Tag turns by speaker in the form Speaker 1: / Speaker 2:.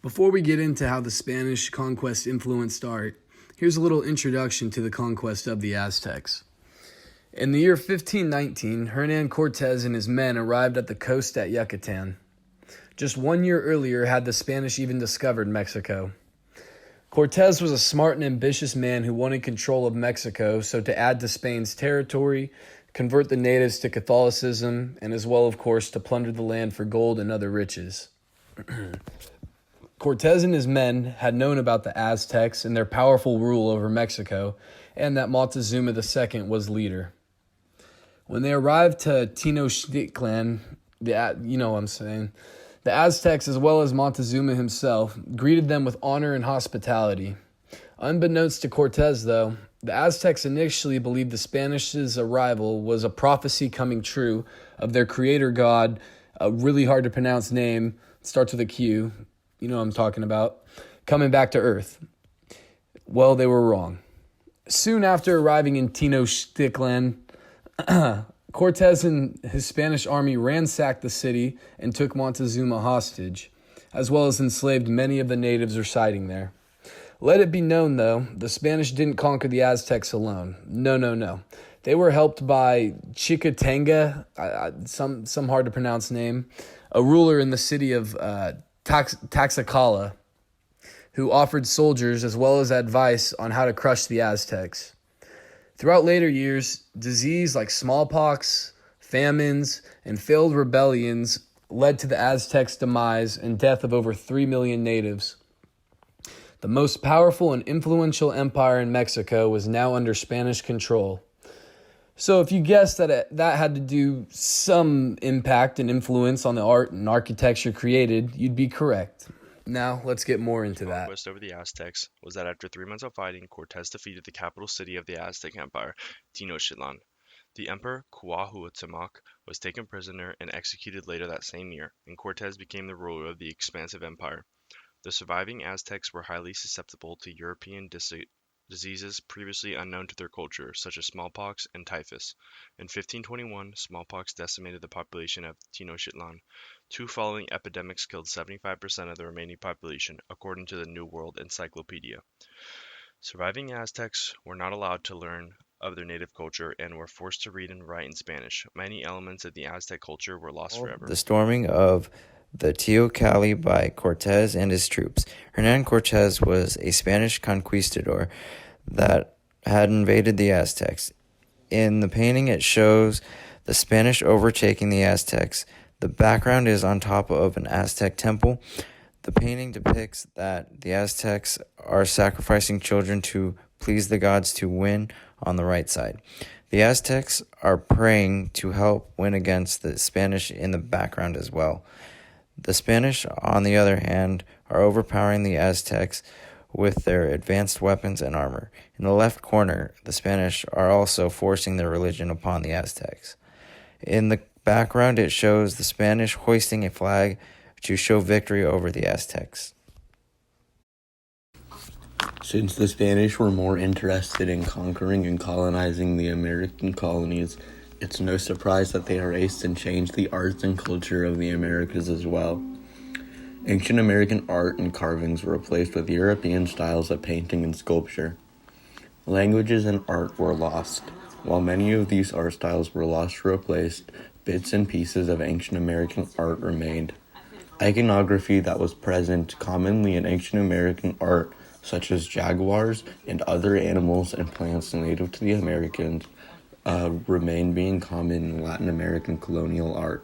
Speaker 1: Before we get into how the Spanish conquest influenced art, here's a little introduction to the conquest of the Aztecs. In the year 1519, Hernan Cortez and his men arrived at the coast at Yucatan. Just 1 year earlier had the Spanish even discovered Mexico. Cortez was a smart and ambitious man who wanted control of Mexico, so to add to Spain's territory, convert the natives to Catholicism, and as well, of course, to plunder the land for gold and other riches. Cortez and his men had known about the Aztecs and their powerful rule over Mexico, and that Montezuma II was leader. When they arrived to Tenochtitlan, the Aztecs, as well as Montezuma himself, greeted them with honor and hospitality. Unbeknownst to Cortez, though, the Aztecs initially believed the Spanish' arrival was a prophecy coming true of their creator god, a really hard to pronounce name, starts with a Q, you know what I'm talking about, coming back to Earth. Well, they were wrong. Soon after arriving in Tenochtitlan, Cortez and his Spanish army ransacked the city and took Montezuma hostage, as well as enslaved many of the natives residing there. Let it be known, though, the Spanish didn't conquer the Aztecs alone. No. They were helped by Chicotanga, some hard to pronounce name, a ruler in the city of Taxacala, who offered soldiers as well as advice on how to crush the Aztecs. Throughout later years, disease like smallpox, famines, and failed rebellions led to the Aztecs' demise and death of over 3 million natives. The most powerful and influential empire in Mexico was now under Spanish control. So if you guessed that had to do some impact and influence on the art and architecture created, you'd be correct. Now, let's get more into that.
Speaker 2: Conquest over the Aztecs was that after 3 months of fighting, Cortez defeated the capital city of the Aztec Empire, Tenochtitlan. The emperor, Cuauhtémoc, was taken prisoner and executed later that same year, and Cortez became the ruler of the expansive empire. The surviving Aztecs were highly susceptible to European diseases previously unknown to their culture, such as smallpox and typhus. In 1521, smallpox decimated the population of Tenochtitlan. 2 following epidemics killed 75% of the remaining population, according to the New World Encyclopedia. Surviving Aztecs were not allowed to learn of their native culture and were forced to read and write in Spanish. Many elements of the Aztec culture were lost forever.
Speaker 3: The storming of the Teocalli by Cortez and his troops. Hernan Cortez was a Spanish conquistador that had invaded the Aztecs. In the painting, it shows the Spanish overtaking the Aztecs. The background is on top of an Aztec temple. The painting depicts that the Aztecs are sacrificing children to please the gods to win on the right side. The Aztecs are praying to help win against the Spanish in the background as well. The Spanish, on the other hand, are overpowering the Aztecs with their advanced weapons and armor. In the left corner, the Spanish are also forcing their religion upon the Aztecs. In the background, it shows the Spanish hoisting a flag to show victory over the Aztecs.
Speaker 4: Since the Spanish were more interested in conquering and colonizing the American colonies, it's no surprise that they erased and changed the arts and culture of the Americas as well. Ancient American art and carvings were replaced with European styles of painting and sculpture. Languages and art were lost. While many of these art styles were lost or replaced, bits and pieces of ancient American art remained. Iconography that was present commonly in ancient American art, such as jaguars and other animals and plants native to the Americans, remain being common in Latin American colonial art.